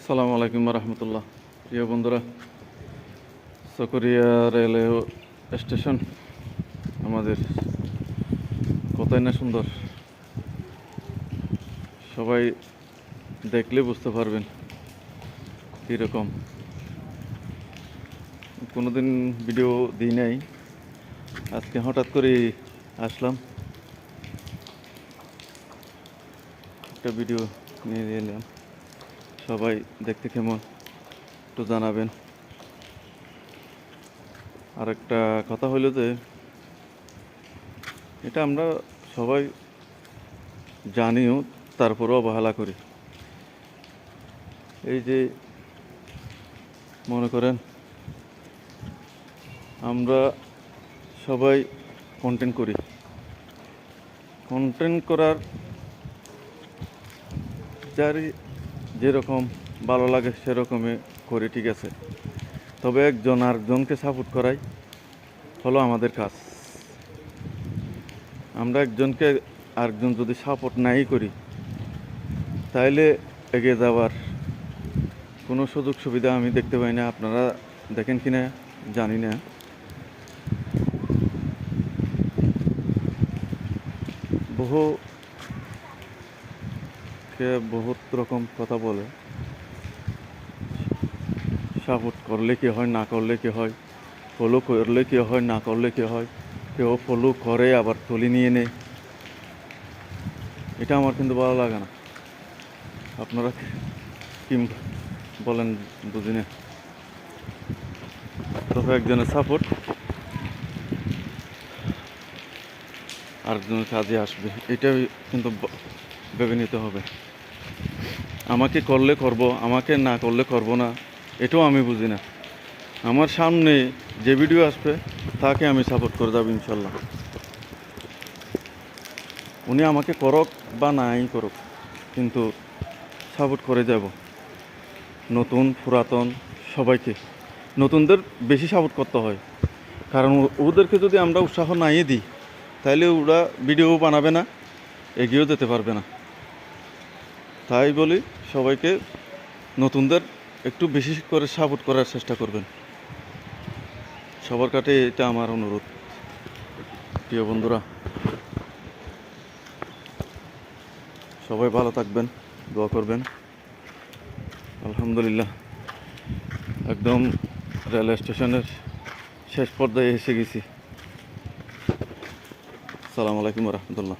আসসালামু আলাইকুম রহমতুল্লাহ। প্রিয় বন্ধুরা, চকরিয়া রেলওয়ে স্টেশন আমাদের কতই না সুন্দর। সবাই দেখলে বুঝতে পারবেন কীরকম। কোনোদিন ভিডিও দিই নাই, আজকে হঠাৎ করে আসলাম, একটা ভিডিও নিয়ে এলাম। সবাই দেখতে কেমন একটু জানাবেন। আর একটা কথা হইল যে এটা আমরা সবাই জানিও, তারপরেও অবহেলা করি। এই যে মনে করেন আমরা সবাই কন্টেন্ট করি, কন্টেন্ট করার যার যেরকম ভালো লাগে সেরকমই করি, ঠিক আছে। তবে একজন আরেকজনকে সাপোর্ট করাই হলো আমাদের কাজ। আমরা একজনকে আরেকজন যদি সাপোর্ট নাই করি, তাইলে এগিয়ে যাওয়ার কোনো সুযোগ সুবিধা আমি দেখতে পাই না। আপনারা দেখেন কি না জানি না। বহুত রকম কথা বলে, সাপোর্ট করলে কি হয়, না করলে কি হয়, ফলো করলে কি হয়, না করলে কি হয়। কেউ ফলো করে আবার তুলি নিয়ে নেয়, এটা আমার কিন্তু ভালো লাগে না। আপনারা কি বলেন বুঝি না। তবে একজনের সাপোর্ট আরেকজনের কাজে আসবে, এটাই কিন্তু ভেবে নিতে হবে। আমাকে করলে করব, আমাকে না করলে করব না, এটাও আমি বুঝি না। আমার সামনে যে ভিডিও আসবে তাকে আমি সাপোর্ট করে যাব ইনশাল্লাহ। উনি আমাকে করুক বা নাই করুক, কিন্তু সাপোর্ট করে যাব। নতুন পুরাতন সবাইকে, নতুনদের বেশি সাপোর্ট করতে হয়, কারণ ওদেরকে যদি আমরা উৎসাহ নাই দিই তাহলে ওরা ভিডিও বানাবে না, এগিয়েও যেতে পারবে না। তাই বলি সবাইকে নতুনদের একটু বেশি করে সাপোর্ট করার চেষ্টা করবেন। সবার কাছে এটা আমার অনুরোধ। প্রিয় বন্ধুরা, সবাই ভালো থাকবেন, দোয়া করবেন। আলহামদুলিল্লাহ, একদম রেল স্টেশনের শেষ পর্যায়ে এসে গেছি। আসসালামু আলাইকুম রহমতুল্লাহ।